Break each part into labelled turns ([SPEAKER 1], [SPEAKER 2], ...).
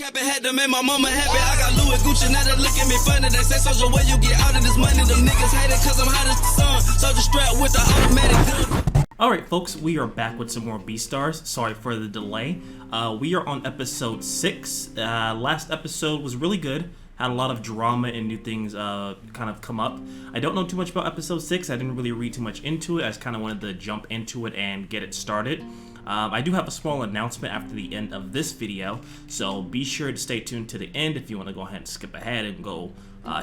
[SPEAKER 1] capping, had to make my mama happy. I got Louis Gucci, now they look at me funny. They say, Soldier, where you get out of this money? Them niggas hate it cause I'm hot as the sun. Soldier strapped with the automatic gun.
[SPEAKER 2] Alright folks, we are back with some more Beastars. Sorry for the delay. We are on episode 6. Last episode was really good. Had a lot of drama and new things kind of come up. I don't know too much about episode 6. I didn't really read too much into it. I just kind of wanted to jump into it and get it started. I do have a small announcement after the end of this video, so be sure to stay tuned to the end if you want to go ahead and skip ahead and go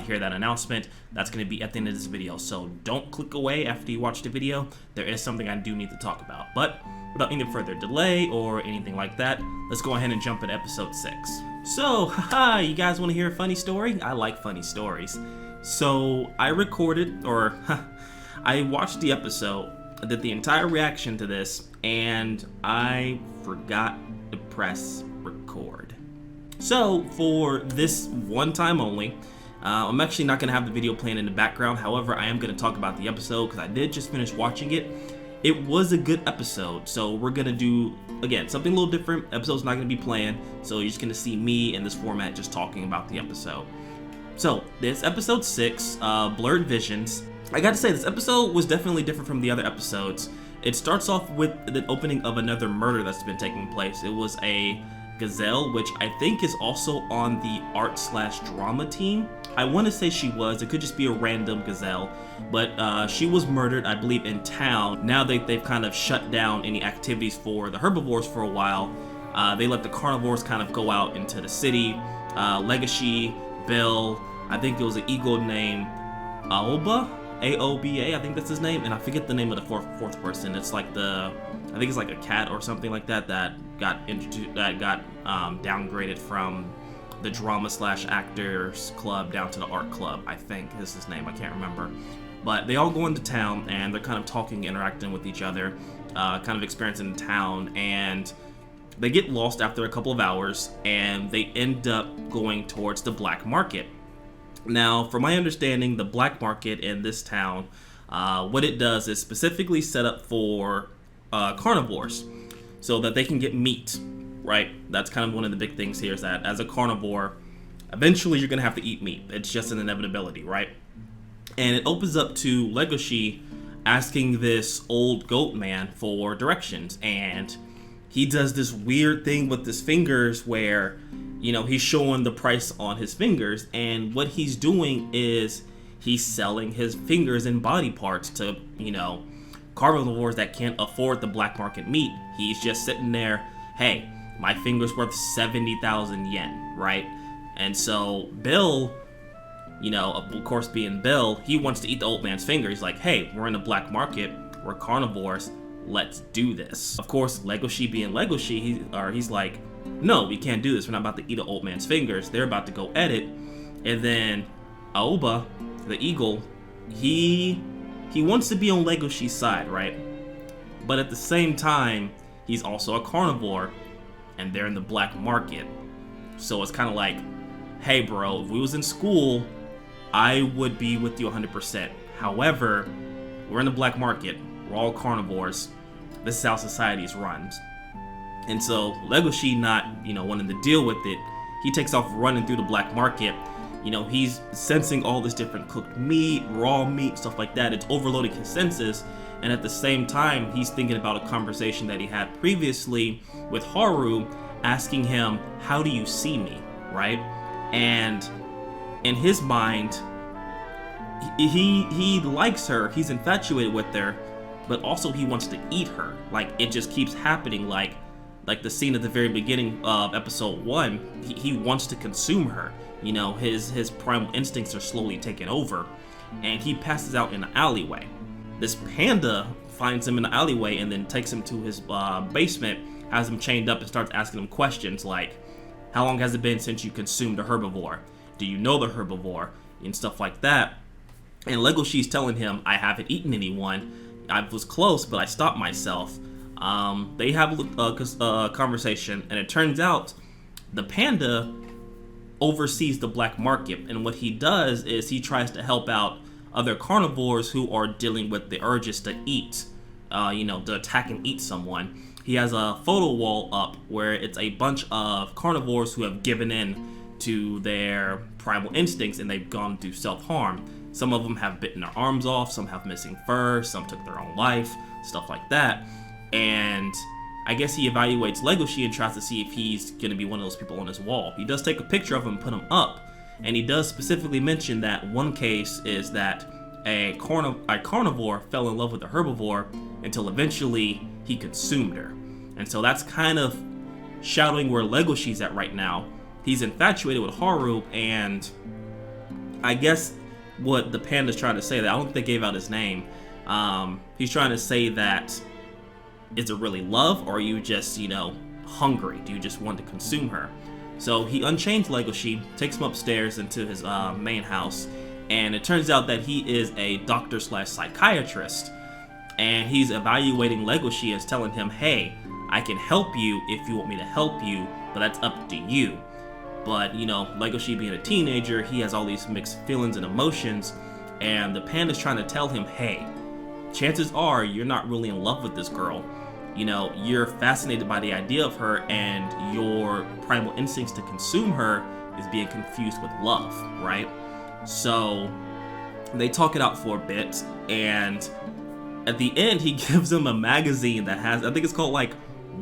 [SPEAKER 2] hear that announcement. That's going to be at the end of this video, so don't click away after you watch the video. There is something I do need to talk about, but without any further delay or anything like that, let's go ahead and jump into episode 6. So, haha, you guys want to hear a funny story? I like funny stories. So, I recorded, or I watched the episode, I did the entire reaction to this, and I forgot to press record. So, for this one time only, I'm actually not going to have the video playing in the background. However, I am going to talk about the episode because I did just finish watching it. It was a good episode, so we're going to do, again, something a little different. Episode's not going to be playing, so you're just going to see me in this format just talking about the episode. So, this episode 6, Blurred Visions. I got to say, this episode was definitely different from the other episodes. It starts off with the opening of another murder that's been taking place. It was a gazelle, which I think is also on the art/drama team. I want to say she was. It could just be a random gazelle, but she was murdered, I believe, in town. Now they've kind of shut down any activities for the herbivores for a while. They let the carnivores kind of go out into the city. Legacy, Bill, I think it was an eagle named Aoba, A-O-B-A, I think that's his name, and I forget the name of the fourth person. It's like I think it's like a cat or something like that got downgraded from the drama/actors club down to the art club, I think is his name. I can't remember. But they all go into town and they're kind of talking, interacting with each other, kind of experiencing the town, and they get lost after a couple of hours and they end up going towards the black market. Now, from my understanding, the black market in this town, what it does is specifically set up for carnivores so that they can get meat. Right? That's kind of one of the big things here is that as a carnivore, eventually you're going to have to eat meat. It's just an inevitability, right? And it opens up to Legoshi asking this old goat man for directions. And he does this weird thing with his fingers where, you know, he's showing the price on his fingers. And what he's doing is he's selling his fingers and body parts to, you know, carnivores that can't afford the black market meat. He's just sitting there, hey, my finger's worth 70,000 yen, right? And so Bill, you know, of course being Bill, he wants to eat the old man's finger. He's like, hey, we're in the black market, we're carnivores, let's do this. Of course, Legoshi being Legoshi, he's like, no, we can't do this. We're not about to eat an old man's fingers. They're about to go at it. And then Aoba, the eagle, he wants to be on Legoshi's side, right? But at the same time, he's also a carnivore, and they're in the black market. So it's kind of like, hey bro, if we was in school, I would be with you 100%. However, we're in the black market, we're all carnivores, this is how society is run. And so Legoshi, not, you know, wanting to deal with it, he takes off running through the black market. You know, he's sensing all this different cooked meat, raw meat, stuff like that. It's overloading his senses. And at the same time, he's thinking about a conversation that he had previously with Haru, asking him, how do you see me, right? And in his mind, he likes her, he's infatuated with her, but also he wants to eat her. Like, it just keeps happening, like the scene at the very beginning of episode 1, he wants to consume her. You know, his primal instincts are slowly taking over, and he passes out in the alleyway. This panda finds him in the alleyway and then takes him to his basement, has him chained up, and starts asking him questions like, how long has it been since you consumed a herbivore? Do you know the herbivore? And stuff like that. And Legoshi's telling him, I haven't eaten anyone. I was close, but I stopped myself. They have a conversation, and it turns out the panda oversees the black market, and what he does is he tries to help out other carnivores who are dealing with the urges to eat, to attack and eat someone. he has a photo wall up where it's a bunch of carnivores who have given in to their primal instincts and they've gone through self-harm. Some of them have bitten their arms off, some have missing fur, some took their own life, stuff like that. And I guess he evaluates Legoshi and tries to see if he's going to be one of those people on his wall. He does take a picture of him and put him up, and he does specifically mention that one case is that a carnivore fell in love with a herbivore until eventually he consumed her. And so that's kind of shadowing where Legoshi's at right now. He's infatuated with Haru, and I guess what the Panda's trying to say, that I don't think they gave out his name. He's trying to say that, is it really love, or are you just, hungry? Do you just want to consume her? So he unchains Legoshi, takes him upstairs into his main house, and it turns out that he is a doctor/psychiatrist, and he's evaluating Legoshi and telling him, hey, I can help you if you want me to help you, but that's up to you. But, Legoshi being a teenager, he has all these mixed feelings and emotions, and the Panda's trying to tell him, hey, chances are you're not really in love with this girl. You're fascinated by the idea of her, and your primal instincts to consume her is being confused with love, right? So they talk it out for a bit, and at the end, he gives him a magazine that has, I think it's called like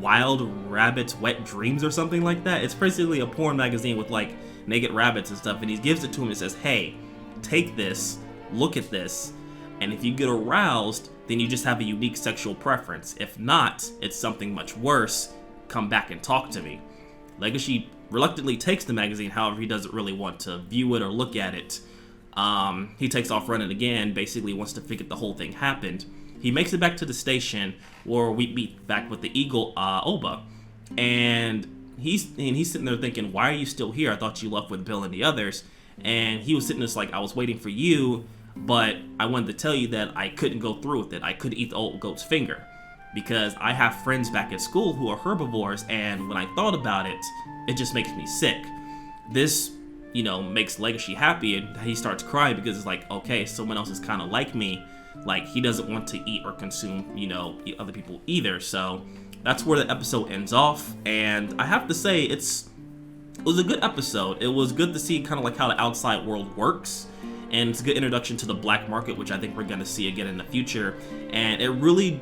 [SPEAKER 2] Wild Rabbits Wet Dreams or something like that. It's basically a porn magazine with like naked rabbits and stuff, and he gives it to him and says, hey, take this, look at this, and if you get aroused, then you just have a unique sexual preference. If not, it's something much worse. Come back and talk to me. Legoshi reluctantly takes the magazine, however, he doesn't really want to view it or look at it. He takes off running again, basically wants to figure the whole thing happened. He makes it back to the station where we meet back with the eagle, Oba. And he's sitting there thinking, why are you still here? I thought you left with Bill and the others. And he was sitting there like, I was waiting for you, but I wanted to tell you that I couldn't go through with it. I couldn't eat the old goat's finger because I have friends back at school who are herbivores, and when I thought about it, it just makes me sick. This, makes Legoshi happy, and he starts crying because it's like, okay, someone else is kind of like me. Like, he doesn't want to eat or consume, other people either. So that's where the episode ends off, and I have to say, it was a good episode. It was good to see kind of like how the outside world works. And it's a good introduction to the black market, which I think we're going to see again in the future. And it really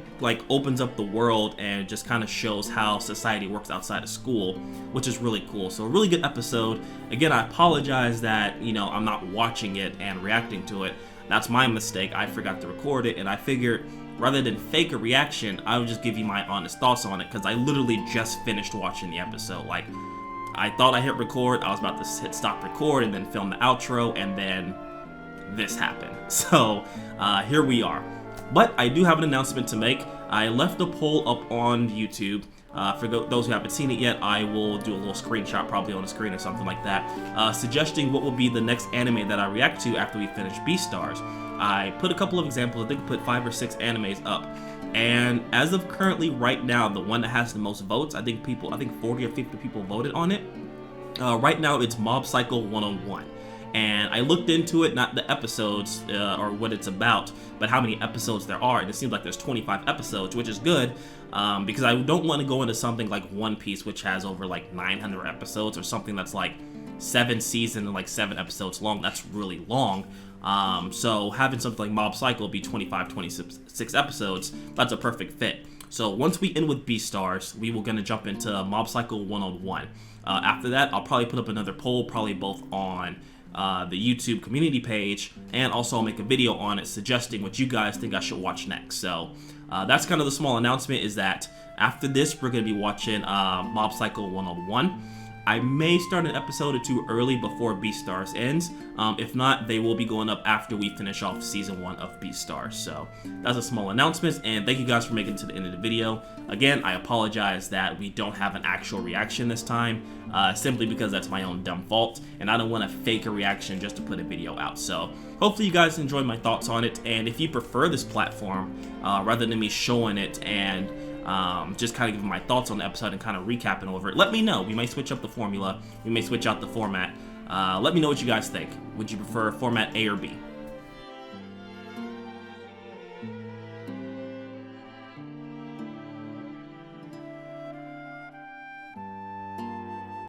[SPEAKER 2] opens up the world and just kind of shows how society works outside of school, which is really cool. So a really good episode. Again, I apologize that, I'm not watching it and reacting to it. That's my mistake. I forgot to record it, and I figured rather than fake a reaction, I would just give you my honest thoughts on it, because I literally just finished watching the episode. I thought I hit record, I was about to hit stop record and then film the outro, and then this happened. So here we are. But I do have an announcement to make. I left a poll up on YouTube. For those who haven't seen it yet, I will do a little screenshot probably on the screen or something like that, suggesting what will be the next anime that I react to after we finish Beastars. I put a couple of examples. I think I put 5 or 6 animes up. And as of currently right now, the one that has the most votes, I think 40 or 50 people voted on it. Right now it's Mob Psycho 101. And I looked into it, not the episodes or what it's about, but how many episodes there are. And it seems like there's 25 episodes, which is good, because I don't want to go into something like One Piece, which has over 900 episodes, or something that's 7 seasons and 7 episodes long. That's really long. So having something like Mob Psycho be 25, 26 episodes, that's a perfect fit. So once we end with Beastars, we will gonna jump into Mob Psycho 101. After that, I'll probably put up another poll, probably both on the YouTube community page, and also I'll make a video on it suggesting what you guys think I should watch next. So that's kind of the small announcement, is that after this we're going to be watching Mob Psycho 101. I may start an episode or 2 early before Beastars ends. If not, they will be going up after we finish off season 1 of Beastars. So that's a small announcement, and thank you guys for making it to the end of the video. Again, I apologize that we don't have an actual reaction this time, simply because that's my own dumb fault, and I don't want to fake a reaction just to put a video out. So hopefully you guys enjoyed my thoughts on it, and if you prefer this platform, rather than me showing it and just kind of giving my thoughts on the episode and kind of recapping over it, let me know. We may switch up the formula, we may switch out the format. Let me know what you guys think. Would you prefer format A or B?